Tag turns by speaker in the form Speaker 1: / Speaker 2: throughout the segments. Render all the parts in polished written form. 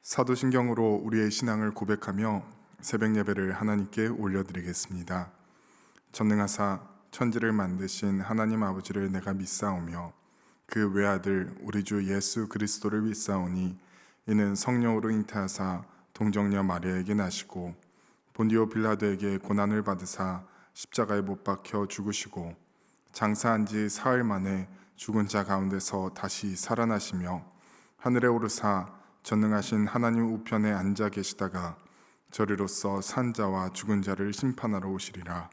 Speaker 1: 사도신경으로 우리의 신앙을 고백하며 새벽 예배를 하나님께 올려드리겠습니다. 전능하사 천지를 만드신 하나님 아버지를 내가 믿사오며 그 외아들 우리 주 예수 그리스도를 믿사오니 이는 성령으로 잉태하사 동정녀 마리아에게 나시고 본디오 빌라도에게 고난을 받으사 십자가에 못 박혀 죽으시고 장사한 지 사흘 만에 죽은 자 가운데서 다시 살아나시며 하늘에 오르사 전능하신 하나님 우편에 앉아 계시다가 저리로서 산 자와 죽은 자를 심판하러 오시리라.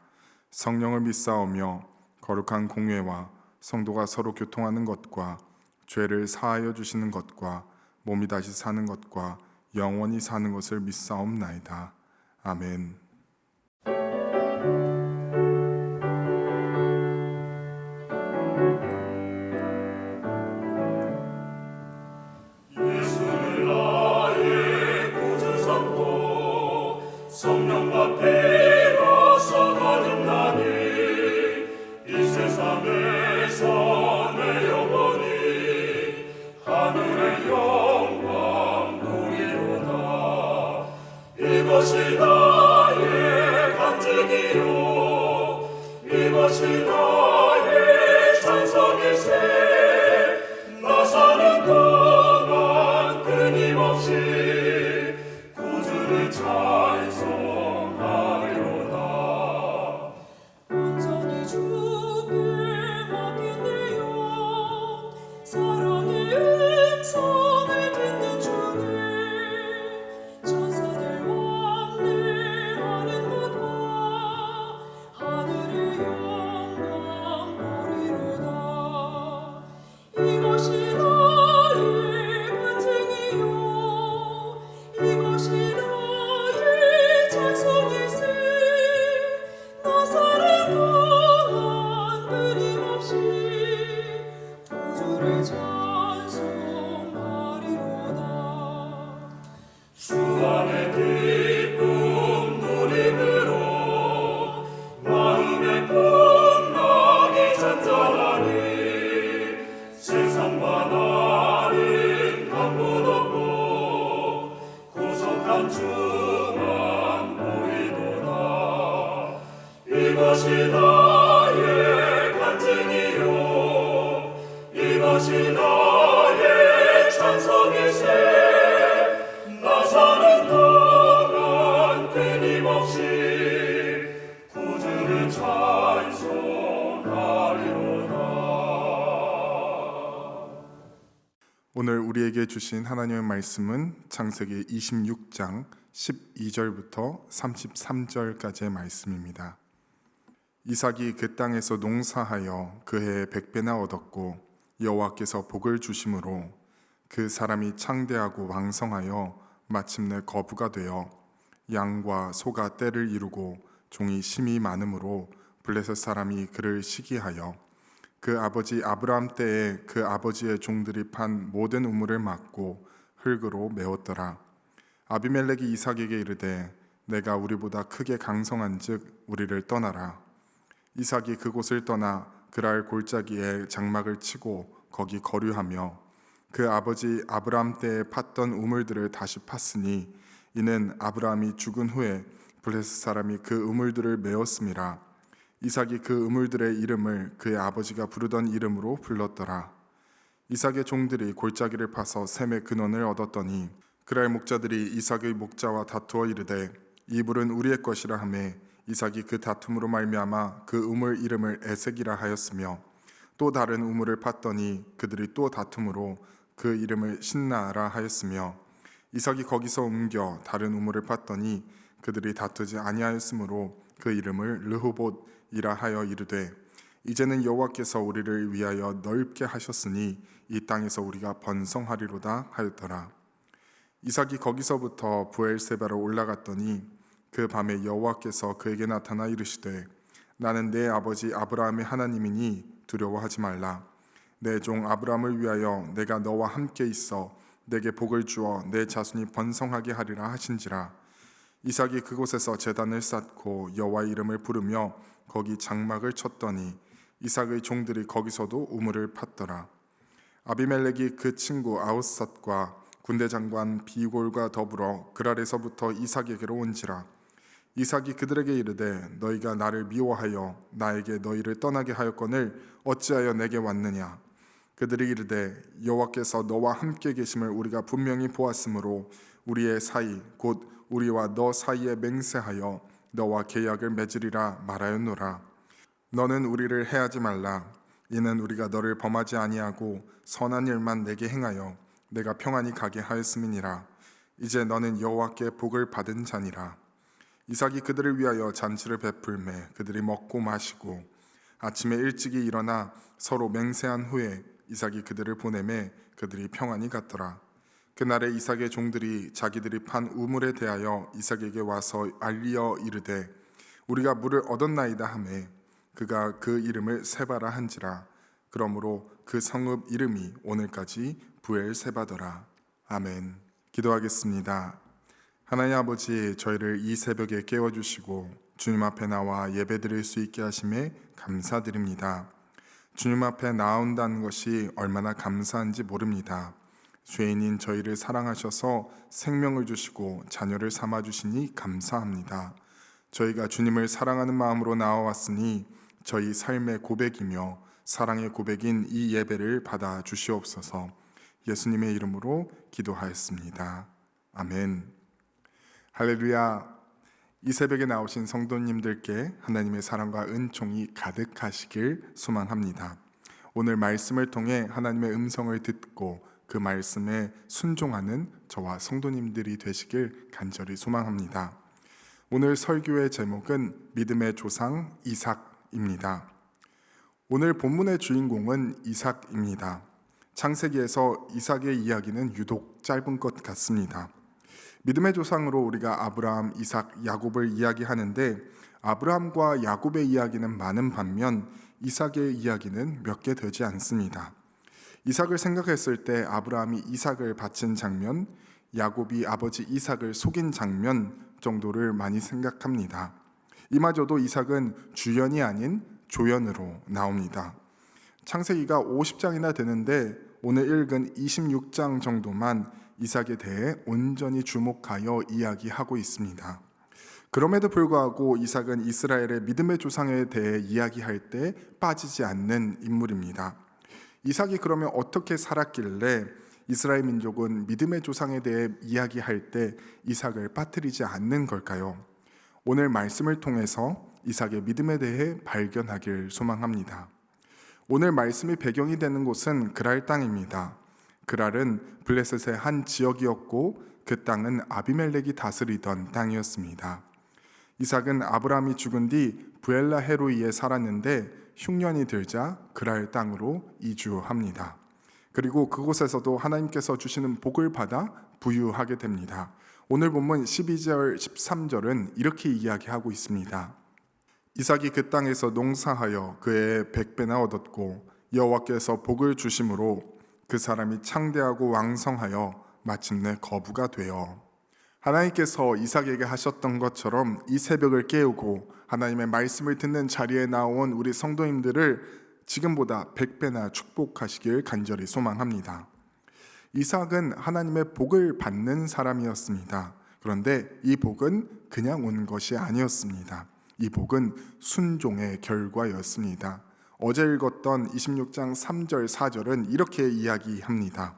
Speaker 1: 성령을 믿사오며 거룩한 공회와 성도가 서로 교통하는 것과 죄를 사하여 주시는 것과 몸이 다시 사는 것과 영원히 사는 것을 믿사옵나이다. 아멘.
Speaker 2: 성령과 피로서 거듭나니 이 세상에서 내 영혼이 하늘의 영광 보이로다. 이것이 나의 간증이요 이것이 나의 찬송일세. 나 사는 동안 끊임없이 구주를 찬송하리로다.
Speaker 3: 온전히 주께 맡긴 내 영, 사랑의 음성을 듣는 중에 천사들 왕래하는 곳과 하늘의 영광 보리로다. 이것이 나의 간증이요 이것이 나의 찬송일세. 나 사는 동안 끊임없이 구주를 찬송하리로다.
Speaker 2: 주 안에 기쁨 누림으로 마음의 풍랑이 잔잔하니 세상과 나는 강분 없고 구속한 주만 보이도다. 이것이 나의 간증이요 이것이 나의 찬송일세. 나 사는 동안 끊임없이 구주를 찬송하리로다.
Speaker 1: 오늘 우리에게 주신 하나님의 말씀은 창세기 26장 12절부터 33절까지의 말씀입니다. 이삭이 그 땅에서 농사하여 그 해에 100배나 얻었고 여호와께서 복을 주심으로 그 사람이 창대하고 왕성하여 마침내 거부가 되어 양과 소가 떼를 이루고 종이 심이 많으므로 블레셋 사람이 그를 시기하여 그 아버지 아브라함 때에 그 아버지의 종들이 판 모든 우물을 막고 흙으로 메웠더라. 아비멜렉이 이삭에게 이르되 내가 우리보다 크게 강성한즉 우리를 떠나라. 이삭이 그곳을 떠나 그랄 골짜기에 장막을 치고 거기 거류하며 그 아버지 아브라함 때에 팠던 우물들을 다시 팠으니 이는 아브라함이 죽은 후에 블레셋 사람이 그 우물들을 메웠음이라. 이삭이 그 우물들의 이름을 그의 아버지가 부르던 이름으로 불렀더라. 이삭의 종들이 골짜기를 파서 샘의 근원을 얻었더니 그랄 목자들이 이삭의 목자와 다투어 이르되 이 물은 우리의 것이라 하매 이삭이 그 다툼으로 말미암아 그 우물 이름을 에색이라 하였으며 또 다른 우물을 팠더니 그들이 또 다툼으로 그 이름을 신나라 하였으며 이삭이 거기서 옮겨 다른 우물을 팠더니 그들이 다투지 아니하였으므로 그 이름을 르호봇이라 하여 이르되 이제는 여호와께서 우리를 위하여 넓게 하셨으니 이 땅에서 우리가 번성하리로다 하였더라. 이삭이 거기서부터 브엘세바로 올라갔더니 그 밤에 여호와께서 그에게 나타나 이르시되 나는 내 아버지 아브라함의 하나님이니 두려워하지 말라. 내 종 아브라함을 위하여 내가 너와 함께 있어 내게 복을 주어 내 자손이 번성하게 하리라 하신지라. 이삭이 그곳에서 제단을 쌓고 여호와의 이름을 부르며 거기 장막을 쳤더니 이삭의 종들이 거기서도 우물을 팠더라. 아비멜렉이 그 친구 아웃삿과 군대 장관 비골과 더불어 그랄에서부터 이삭에게로 온지라. 이삭이 그들에게 이르되 너희가 나를 미워하여 나에게 너희를 떠나게 하였거늘 어찌하여 내게 왔느냐. 그들이 이르되 여호와께서 너와 함께 계심을 우리가 분명히 보았으므로 우리의 사이 곧 우리와 너 사이에 맹세하여 너와 계약을 맺으리라 말하였노라. 너는 우리를 해하지 말라. 이는 우리가 너를 범하지 아니하고 선한 일만 내게 행하여 내가 평안히 가게 하였음이니라. 이제 너는 여호와께 복을 받은 자니라. 이삭이 그들을 위하여 잔치를 베풀매 그들이 먹고 마시고 아침에 일찍이 일어나 서로 맹세한 후에 이삭이 그들을 보내매 그들이 평안히 갔더라. 그날에 이삭의 종들이 자기들이 판 우물에 대하여 이삭에게 와서 알리어 이르되 우리가 물을 얻었나이다 하매 그가 그 이름을 세바라 한지라. 그러므로 그 성읍 이름이 오늘까지 부엘세바더라. 아멘. 기도하겠습니다. 하나님 아버지, 저희를 이 새벽에 깨워주시고 주님 앞에 나와 예배드릴 수 있게 하심에 감사드립니다. 주님 앞에 나온다는 것이 얼마나 감사한지 모릅니다. 죄인인 저희를 사랑하셔서 생명을 주시고 자녀를 삼아주시니 감사합니다. 저희가 주님을 사랑하는 마음으로 나와왔으니 저희 삶의 고백이며 사랑의 고백인 이 예배를 받아 주시옵소서. 예수님의 이름으로 기도하였습니다. 아멘. 할렐루야. 이 새벽에 나오신 성도님들께 하나님의 사랑과 은총이 가득하시길 소망합니다. 오늘 말씀을 통해 하나님의 음성을 듣고 그 말씀에 순종하는 저와 성도님들이 되시길 간절히 소망합니다. 오늘 설교의 제목은 믿음의 조상 이삭입니다. 오늘 본문의 주인공은 이삭입니다. 창세기에서 이삭의 이야기는 유독 짧은 것 같습니다. 믿음의 조상으로 우리가 아브라함, 이삭, 야곱을 이야기하는데 아브라함과 야곱의 이야기는 많은 반면 이삭의 이야기는 몇 개 되지 않습니다. 이삭을 생각했을 때 아브라함이 이삭을 바친 장면, 야곱이 아버지 이삭을 속인 장면 정도를 많이 생각합니다. 이마저도 이삭은 주연이 아닌 조연으로 나옵니다. 창세기가 50장이나 되는데 오늘 읽은 26장 정도만 이삭에 대해 온전히 주목하여 이야기하고 있습니다. 그럼에도 불구하고 이삭은 이스라엘의 믿음의 조상에 대해 이야기할 때 빠지지 않는 인물입니다. 이삭이 그러면 어떻게 살았길래 이스라엘 민족은 믿음의 조상에 대해 이야기할 때 이삭을 빠뜨리지 않는 걸까요? 오늘 말씀을 통해서 이삭의 믿음에 대해 발견하길 소망합니다. 오늘 말씀이 배경이 되는 곳은 그랄 땅입니다. 그랄은 블레셋의 한 지역이었고 그 땅은 아비멜렉이 다스리던 땅이었습니다. 이삭은 아브라함이 죽은 뒤 부엘라헤로이에 살았는데 흉년이 들자 그랄 땅으로 이주합니다. 그리고 그곳에서도 하나님께서 주시는 복을 받아 부유하게 됩니다. 오늘 본문 12절 13절은 이렇게 이야기하고 있습니다. 이삭이 그 땅에서 농사하여 그의 100배나 얻었고 여호와께서 복을 주심으로 그 사람이 창대하고 왕성하여 마침내 거부가 되어. 하나님께서 이삭에게 하셨던 것처럼 이 새벽을 깨우고 하나님의 말씀을 듣는 자리에 나온 우리 성도님들을 지금보다 100배나 축복하시길 간절히 소망합니다. 이삭은 하나님의 복을 받는 사람이었습니다. 그런데 이 복은 그냥 온 것이 아니었습니다. 이 복은 순종의 결과였습니다. 어제 읽었던 26장 3절 4절은 이렇게 이야기합니다.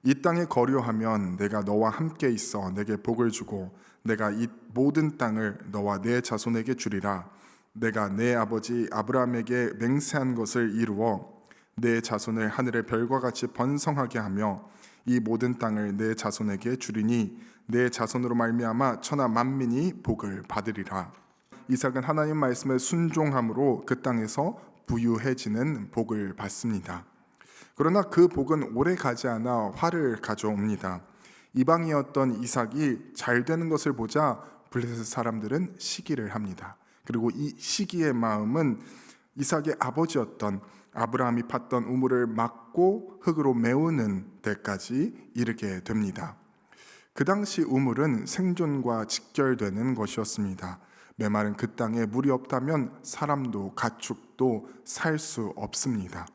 Speaker 1: 이 땅에 거류하면 내가 너와 함께 있어 내게 복을 주고 내가 이 모든 땅을 너와 내 자손에게 주리라. 내가 내 아버지 아브라함에게 맹세한 것을 이루어 내 자손을 하늘의 별과 같이 번성하게 하며 이 모든 땅을 내 자손에게 주리니 내 자손으로 말미암아 천하 만민이 복을 받으리라. 이삭은 하나님 말씀에 순종함으로 그 땅에서 부유해지는 복을 받습니다. 그러나 그 복은 오래 가지 않아 화를 가져옵니다. 이방이었던 이삭이 잘 되는 것을 보자 블레셋 사람들은 시기를 합니다. 그리고 이 시기의 마음은 이삭의 아버지였던 아브라함이 팠던 우물을 막고 흙으로 메우는 데까지 이르게 됩니다. 그 당시 우물은 생존과 직결되는 것이었습니다. 메마른 그 땅에 물이 없다면 사람도 가축도 살 수 없습니다.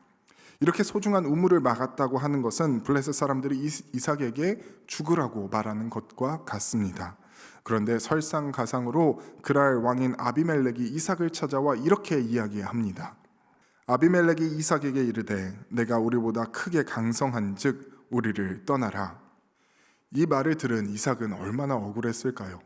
Speaker 1: 이렇게 소중한 우물을 막았다고 하는 것은 블레셋 사람들이 이삭에게 죽으라고 말하는 것과 같습니다. 그런데 설상가상으로 그랄 왕인 아비멜렉이 이삭을 찾아와 이렇게 이야기합니다. 아비멜렉이 이삭에게 이르되 내가 우리보다 크게 강성한즉 우리를 떠나라. 이 말을 들은 이삭은 얼마나 억울했을까요?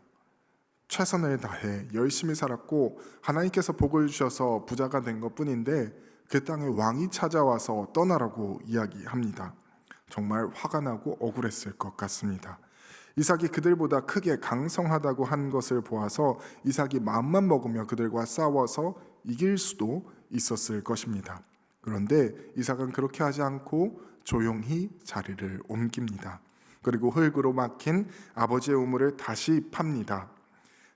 Speaker 1: 최선을 다해 열심히 살았고 하나님께서 복을 주셔서 부자가 된 것뿐인데 그 땅에 왕이 찾아와서 떠나라고 이야기합니다. 정말 화가 나고 억울했을 것 같습니다. 이삭이 그들보다 크게 강성하다고 한 것을 보아서 이삭이 마음만 먹으며 그들과 싸워서 이길 수도 있었을 것입니다. 그런데 이삭은 그렇게 하지 않고 조용히 자리를 옮깁니다. 그리고 흙으로 막힌 아버지의 우물을 다시 팝니다.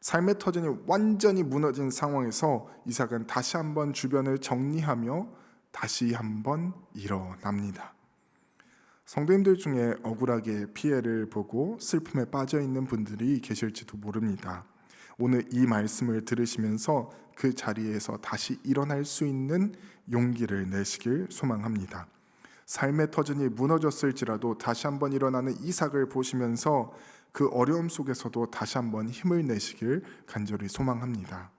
Speaker 1: 삶의 터전이 완전히 무너진 상황에서 이삭은 다시 한번 주변을 정리하며 다시 한번 일어납니다. 성도님들 중에 억울하게 피해를 보고 슬픔에 빠져 있는 분들이 계실지도 모릅니다. 오늘 이 말씀을 들으시면서 그 자리에서 다시 일어날 수 있는 용기를 내시길 소망합니다. 삶의 터전이 무너졌을지라도 다시 한번 일어나는 이삭을 보시면서 그 어려움 속에서도 다시 한번 힘을 내시길 간절히 소망합니다.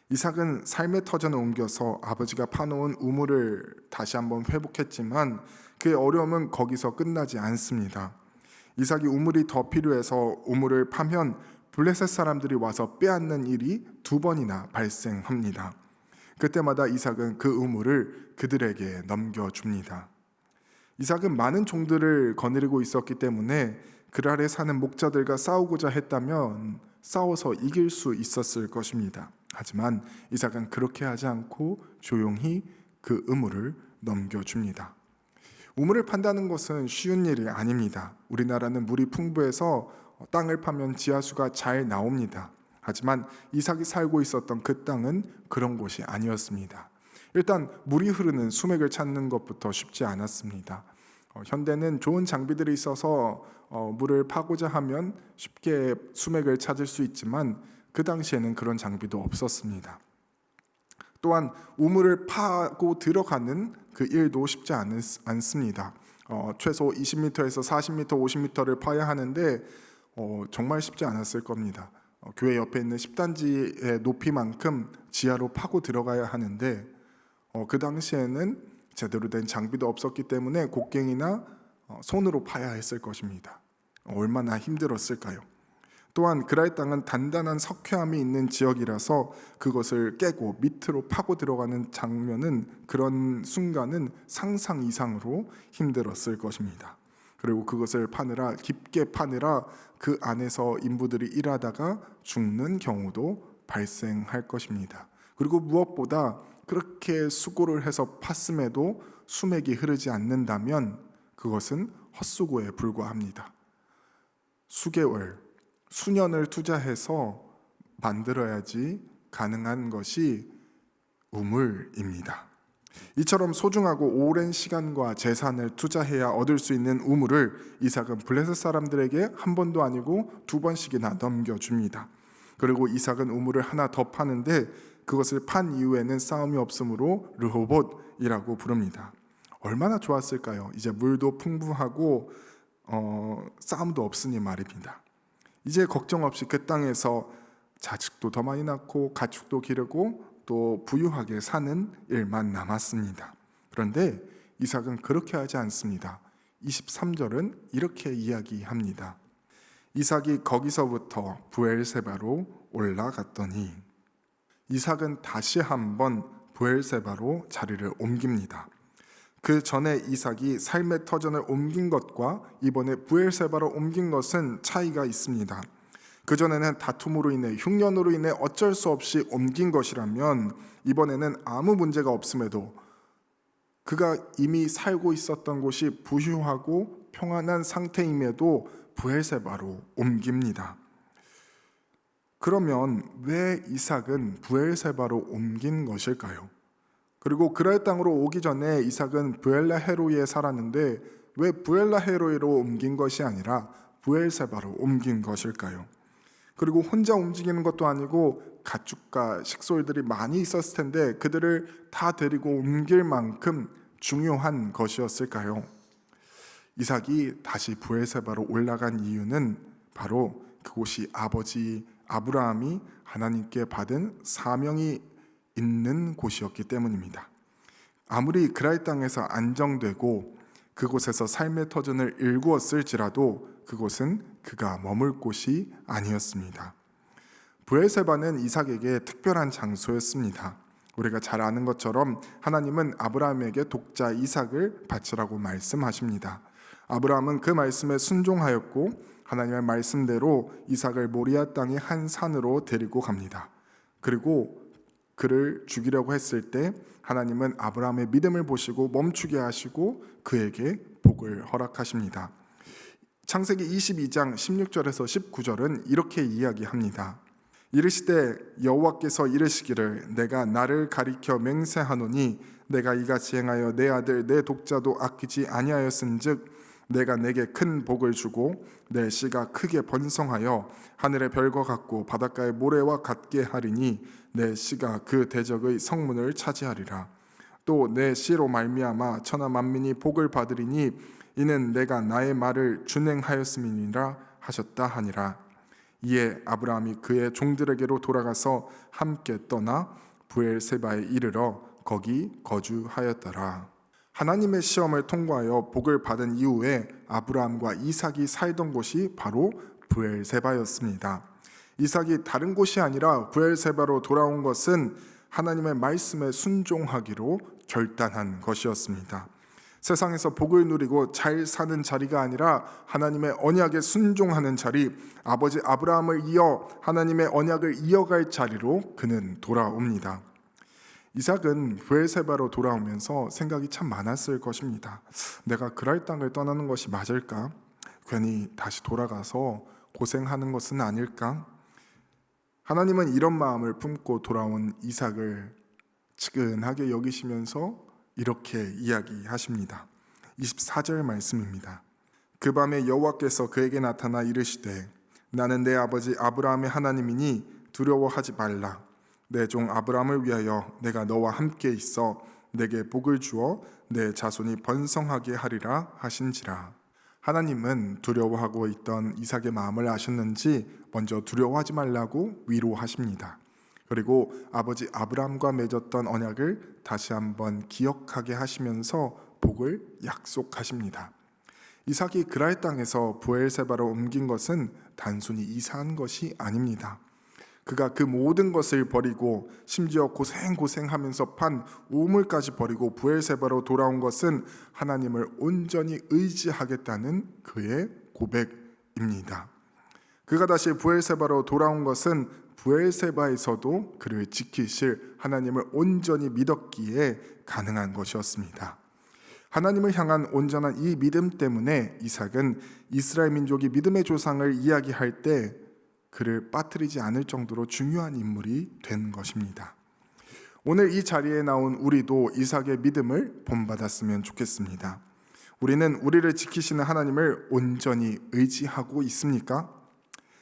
Speaker 1: 이삭은 삶의 터전을 옮겨서 아버지가 파놓은 우물을 다시 한번 회복했지만 그의 어려움은 거기서 끝나지 않습니다. 이삭이 우물이 더 필요해서 우물을 파면 블레셋 사람들이 와서 빼앗는 일이 2번이나 발생합니다. 그때마다 이삭은 그 우물을 그들에게 넘겨줍니다. 이삭은 많은 종들을 거느리고 있었기 때문에 그랄에 사는 목자들과 싸우고자 했다면 싸워서 이길 수 있었을 것입니다. 하지만 이삭은 그렇게 하지 않고 조용히 그 우물을 넘겨줍니다. 우물을 판다는 것은 쉬운 일이 아닙니다. 우리나라는 물이 풍부해서 땅을 파면 지하수가 잘 나옵니다. 하지만 이삭이 살고 있었던 그 땅은 그런 곳이 아니었습니다. 일단 물이 흐르는 수맥을 찾는 것부터 쉽지 않았습니다. 현대는 좋은 장비들이 있어서 물을 파고자 하면 쉽게 수맥을 찾을 수 있지만 그 당시에는 그런 장비도 없었습니다. 또한 우물을 파고 들어가는 그 일도 쉽지 않습니다. 최소 20m에서 40m, 50m를 파야 하는데 정말 쉽지 않았을 겁니다. 교회 옆에 있는 10단지의 높이만큼 지하로 파고 들어가야 하는데 그 당시에는 제대로 된 장비도 없었기 때문에 곡괭이나 손으로 파야 했을 것입니다. 얼마나 힘들었을까요? 또한 그랄 땅은 단단한 석회암이 있는 지역이라서 그것을 깨고 밑으로 파고 들어가는 장면은 그런 순간은 상상 이상으로 힘들었을 것입니다. 그리고 그것을 파느라 깊게 파느라 그 안에서 인부들이 일하다가 죽는 경우도 발생할 것입니다. 그리고 무엇보다 그렇게 수고를 해서 팠음에도 수맥이 흐르지 않는다면 그것은 헛수고에 불과합니다. 수개월, 수년을 투자해서 만들어야지 가능한 것이 우물입니다. 이처럼 소중하고 오랜 시간과 재산을 투자해야 얻을 수 있는 우물을 이삭은 블레셋 사람들에게 한 번도 아니고 2번씩이나 넘겨줍니다. 그리고 이삭은 우물을 하나 더 파는데 그것을 판 이후에는 싸움이 없으므로 르호봇이라고 부릅니다. 얼마나 좋았을까요? 이제 물도 풍부하고 싸움도 없으니 말입니다. 이제 걱정 없이 그 땅에서 자식도 더 많이 낳고 가축도 기르고 또 부유하게 사는 일만 남았습니다. 그런데 이삭은 그렇게 하지 않습니다. 23절은 이렇게 이야기합니다. 이삭이 거기서부터 브엘세바로 올라갔더니 이삭은 다시 한번 브엘세바로 자리를 옮깁니다. 그 전에 이삭이 삶의 터전을 옮긴 것과 이번에 브엘세바로 옮긴 것은 차이가 있습니다. 그전에는 다툼으로 인해 흉년으로 인해 어쩔 수 없이 옮긴 것이라면 이번에는 아무 문제가 없음에도 그가 이미 살고 있었던 곳이 부유하고 평안한 상태임에도 브엘세바로 옮깁니다. 그러면 왜 이삭은 브엘세바로 옮긴 것일까요? 그리고 그랄 땅으로 오기 전에 이삭은 브엘라헤로이에 살았는데 왜 브엘라헤로이로 옮긴 것이 아니라 브엘세바로 옮긴 것일까요? 그리고 혼자 움직이는 것도 아니고 가축과 식솔들이 많이 있었을 텐데 그들을 다 데리고 옮길 만큼 중요한 것이었을까요? 이삭이 다시 브엘세바로 올라간 이유는 바로 그곳이 아버지 아브라함이 하나님께 받은 사명이 있는 곳이었기 때문입니다. 아무리 그랄 땅에서 안정되고 그곳에서 삶의 터전을 일구었을지라도 그곳은 그가 머물 곳이 아니었습니다. 브엘세바는 이삭에게 특별한 장소였습니다. 우리가 잘 아는 것처럼 하나님은 아브라함에게 독자 이삭을 바치라고 말씀하십니다. 아브라함은 그 말씀에 순종하였고 하나님의 말씀대로 이삭을 모리아 땅의 한 산으로 데리고 갑니다. 그리고 그를 죽이려고 했을 때 하나님은 아브라함의 믿음을 보시고 멈추게 하시고 그에게 복을 허락하십니다. 창세기 22장 16절에서 19절은 이렇게 이야기합니다. 이르시되 여호와께서 이르시기를 내가 나를 가리켜 맹세하노니 내가 이같이 행하여 내 아들 내 독자도 아끼지 아니하였은즉 내가 내게 큰 복을 주고 내 씨가 크게 번성하여 하늘의 별과 같고 바닷가의 모래와 같게 하리니 내 씨가 그 대적의 성문을 차지하리라. 또 내 씨로 말미암아 천하 만민이 복을 받으리니 이는 내가 나의 말을 준행하였음이니라 하셨다 하니라. 이에 아브라함이 그의 종들에게로 돌아가서 함께 떠나 브엘세바에 이르러 거기 거주하였더라. 하나님의 시험을 통과하여 복을 받은 이후에 아브라함과 이삭이 살던 곳이 바로 브엘세바였습니다. 이삭이 다른 곳이 아니라 브엘세바로 돌아온 것은 하나님의 말씀에 순종하기로 결단한 것이었습니다. 세상에서 복을 누리고 잘 사는 자리가 아니라 하나님의 언약에 순종하는 자리, 아버지 아브라함을 이어 하나님의 언약을 이어갈 자리로 그는 돌아옵니다. 이삭은 브엘세바로 돌아오면서 생각이 참 많았을 것입니다. 내가 그랄 땅을 떠나는 것이 맞을까? 괜히 다시 돌아가서 고생하는 것은 아닐까? 하나님은 이런 마음을 품고 돌아온 이삭을 측은하게 여기시면서 이렇게 이야기하십니다. 24절 말씀입니다. 그 밤에 여호와께서 그에게 나타나 이르시되 나는 내 아버지 아브라함의 하나님이니 두려워하지 말라. 내 종 아브라함을 위하여 내가 너와 함께 있어 내게 복을 주어 내 자손이 번성하게 하리라 하신지라. 하나님은 두려워하고 있던 이삭의 마음을 아셨는지 먼저 두려워하지 말라고 위로하십니다. 그리고 아버지 아브라함과 맺었던 언약을 다시 한번 기억하게 하시면서 복을 약속하십니다. 이삭이 그랄 땅에서 브엘세바로 옮긴 것은 단순히 이사한 것이 아닙니다. 그가 그 모든 것을 버리고 심지어 고생하면서 판 우물까지 버리고 브엘세바로 돌아온 것은 하나님을 온전히 의지하겠다는 그의 고백입니다. 그가 다시 브엘세바로 돌아온 것은 브엘세바에서도 그를 지키실 하나님을 온전히 믿었기에 가능한 것이었습니다. 하나님을 향한 온전한 이 믿음 때문에 이삭은 이스라엘 민족이 믿음의 조상을 이야기할 때 그를 빠뜨리지 않을 정도로 중요한 인물이 된 것입니다. 오늘 이 자리에 나온 우리도 이삭의 믿음을 본받았으면 좋겠습니다. 우리는 우리를 지키시는 하나님을 온전히 의지하고 있습니까?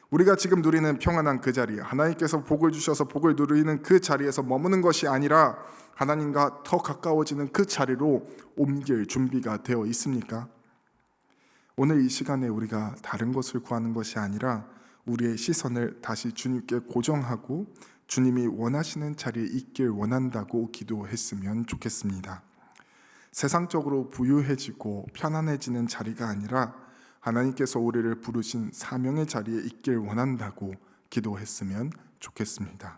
Speaker 1: 우리가 지금 누리는 평안한 그 자리, 하나님께서 복을 주셔서 복을 누리는 그 자리에서 머무는 것이 아니라 하나님과 더 가까워지는 그 자리로 옮길 준비가 되어 있습니까? 오늘 이 시간에 우리가 다른 것을 구하는 것이 아니라 우리의 시선을 다시 주님께 고정하고 주님이 원하시는 자리에 있길 원한다고 기도했으면 좋겠습니다. 세상적으로 부유해지고 편안해지는 자리가 아니라 하나님께서 우리를 부르신 사명의 자리에 있길 원한다고 기도했으면 좋겠습니다.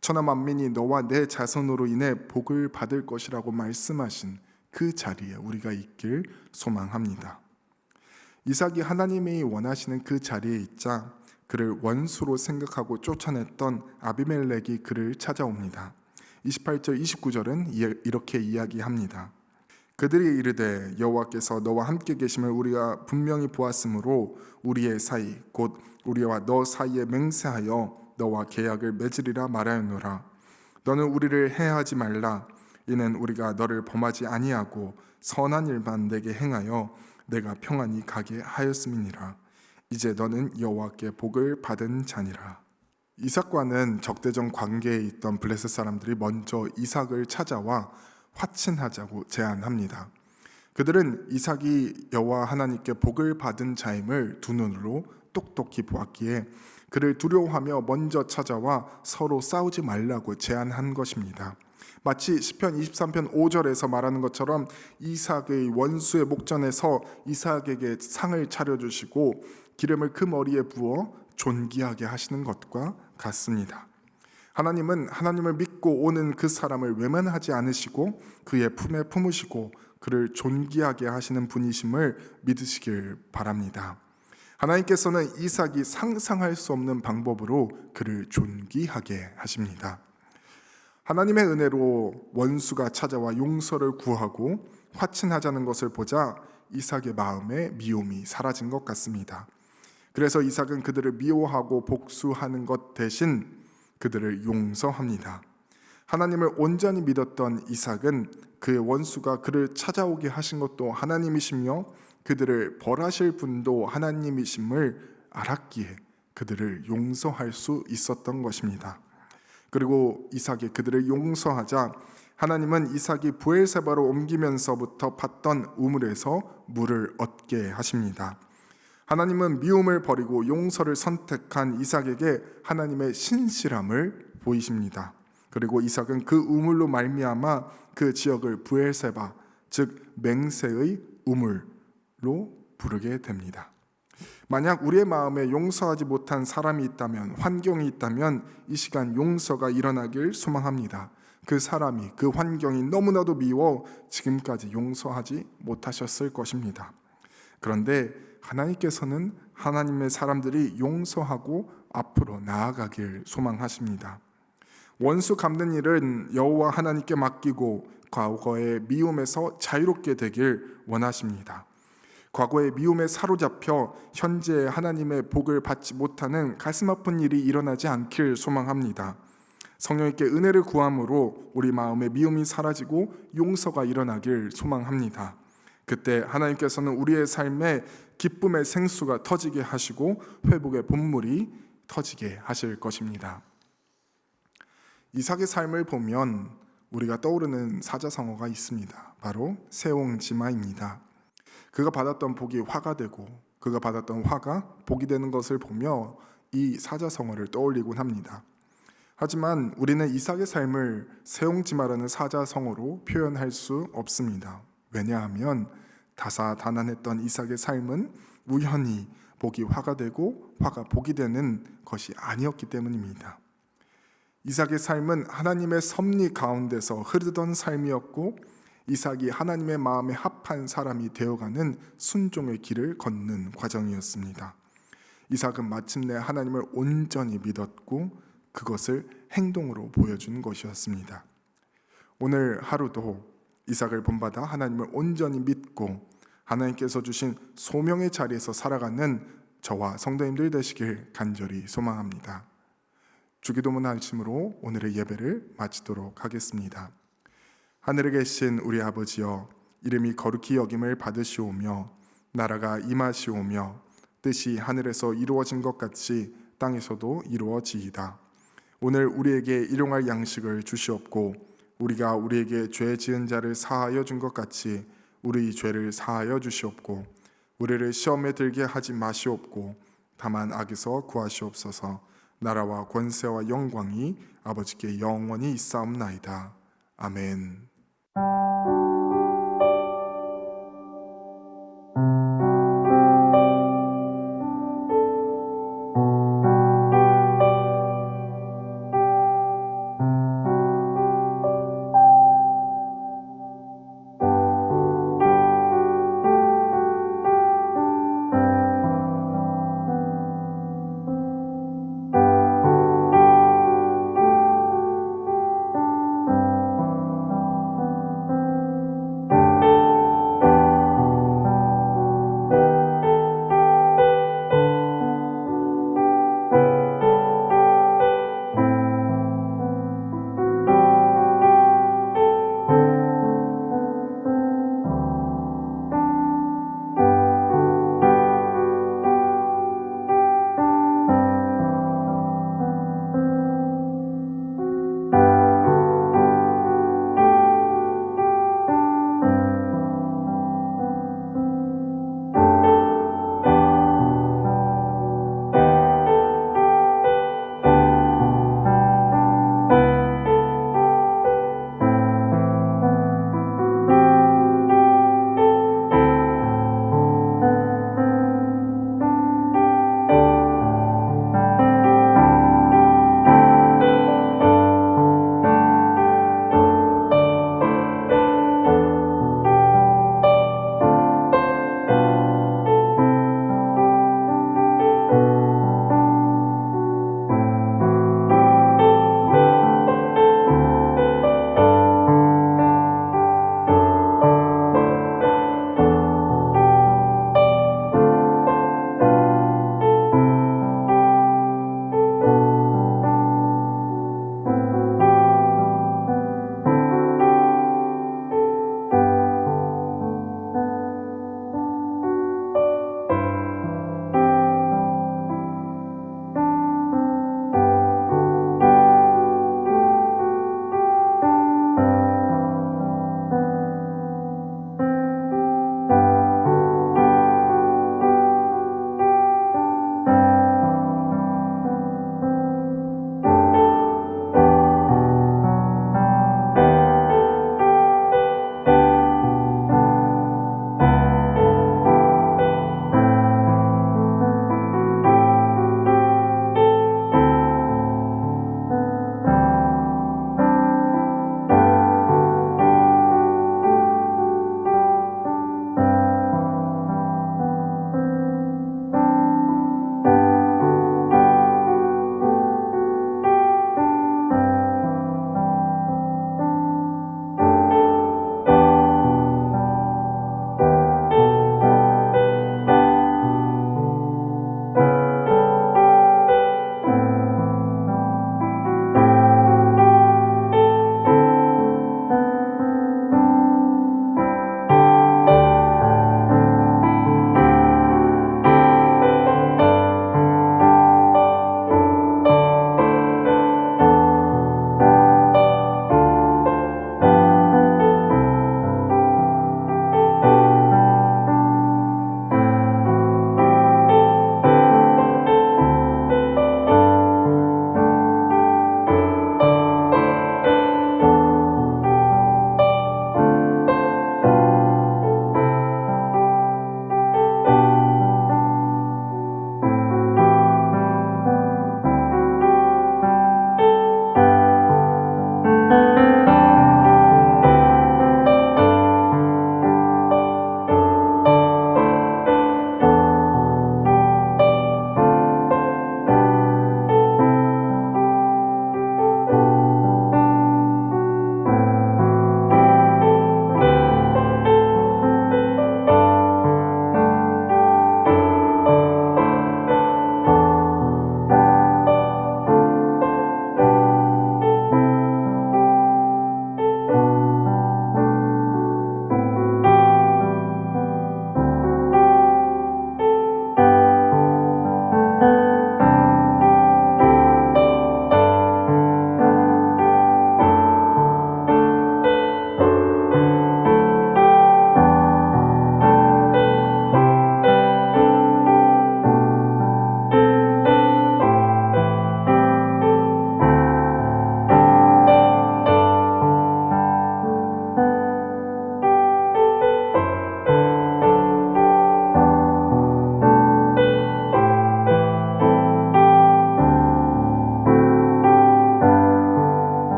Speaker 1: 천하 만민이 너와 내 자손으로 인해 복을 받을 것이라고 말씀하신 그 자리에 우리가 있길 소망합니다. 이삭이 하나님이 원하시는 그 자리에 있자 그를 원수로 생각하고 쫓아냈던 아비멜렉이 그를 찾아옵니다. 28절 29절은 이렇게 이야기합니다. 그들이 이르되 여호와께서 너와 함께 계심을 우리가 분명히 보았으므로 우리의 사이 곧 우리와 너 사이에 맹세하여 너와 계약을 맺으리라 말하였노라. 너는 우리를 해하지 말라. 이는 우리가 너를 범하지 아니하고 선한 일만 내게 행하여 내가 평안히 가게 하였음이니라. 이제 너는 여호와께 복을 받은 자니라. 이삭과는 적대적 관계에 있던 블레셋 사람들이 먼저 이삭을 찾아와 화친하자고 제안합니다. 그들은 이삭이 여호와 하나님께 복을 받은 자임을 두 눈으로 똑똑히 보았기에 그를 두려워하며 먼저 찾아와 서로 싸우지 말라고 제안한 것입니다. 마치 시편 23편 5절에서 말하는 것처럼 이삭의 원수의 목전에서 이삭에게 상을 차려주시고 기름을 그 머리에 부어 존귀하게 하시는 것과 같습니다. 하나님은 하나님을 믿고 오는 그 사람을 외면하지 않으시고 그의 품에 품으시고 그를 존귀하게 하시는 분이심을 믿으시길 바랍니다. 하나님께서는 이삭이 상상할 수 없는 방법으로 그를 존귀하게 하십니다. 하나님의 은혜로 원수가 찾아와 용서를 구하고 화친하자는 것을 보자 이삭의 마음에 미움이 사라진 것 같습니다. 그래서 이삭은 그들을 미워하고 복수하는 것 대신 그들을 용서합니다. 하나님을 온전히 믿었던 이삭은 그의 원수가 그를 찾아오게 하신 것도 하나님이시며 그들을 벌하실 분도 하나님이심을 알았기에 그들을 용서할 수 있었던 것입니다. 그리고 이삭이 그들을 용서하자 하나님은 이삭이 브엘세바로 옮기면서부터 팠던 우물에서 물을 얻게 하십니다. 하나님은 미움을 버리고 용서를 선택한 이삭에게 하나님의 신실함을 보이십니다. 그리고 이삭은 그 우물로 말미암아 그 지역을 브엘세바, 즉 맹세의 우물로 부르게 됩니다. 만약 우리의 마음에 용서하지 못한 사람이 있다면, 환경이 있다면 이 시간 용서가 일어나길 소망합니다. 그 사람이, 그 환경이 너무나도 미워 지금까지 용서하지 못하셨을 것입니다. 그런데 하나님께서는 하나님의 사람들이 용서하고 앞으로 나아가길 소망하십니다. 원수 갚는 일은 여호와 하나님께 맡기고 과거의 미움에서 자유롭게 되길 원하십니다. 과거의 미움에 사로잡혀 현재 하나님의 복을 받지 못하는 가슴 아픈 일이 일어나지 않길 소망합니다. 성령님께 은혜를 구함으로 우리 마음의 미움이 사라지고 용서가 일어나길 소망합니다. 그때 하나님께서는 우리의 삶에 기쁨의 생수가 터지게 하시고 회복의 본물이 터지게 하실 것입니다. 이삭의 삶을 보면 우리가 떠오르는 사자성어가 있습니다. 바로 세옹지마입니다. 그가 받았던 복이 화가 되고 그가 받았던 화가 복이 되는 것을 보며 이 사자성어를 떠올리곤 합니다. 하지만 우리는 이삭의 삶을 세옹지마라는 사자성어로 표현할 수 없습니다. 왜냐하면 다사다난했던 이삭의 삶은 우연히 복이 화가 되고 화가 복이 되는 것이 아니었기 때문입니다. 이삭의 삶은 하나님의 섭리 가운데서 흐르던 삶이었고 이삭이 하나님의 마음에 합한 사람이 되어가는 순종의 길을 걷는 과정이었습니다. 이삭은 마침내 하나님을 온전히 믿었고 그것을 행동으로 보여준 것이었습니다. 오늘 하루도 이삭을 본받아 하나님을 온전히 믿고 하나님께서 주신 소명의 자리에서 살아가는 저와 성도님들 되시길 간절히 소망합니다. 주기도문 하심으로 오늘의 예배를 마치도록 하겠습니다. 하늘에 계신 우리 아버지여, 이름이 거룩히 여김을 받으시오며 나라가 임하시오며 뜻이 하늘에서 이루어진 것 같이 땅에서도 이루어지이다. 오늘 우리에게 일용할 양식을 주시옵고 우리가 우리에게 죄 지은 자를 사하여 준 것 같이 우리 죄를 사하여 주시옵고 우리를 시험에 들게 하지 마시옵고 다만 악에서 구하시옵소서. 나라와 권세와 영광이 아버지께 영원히 있사옵나이다. 아멘.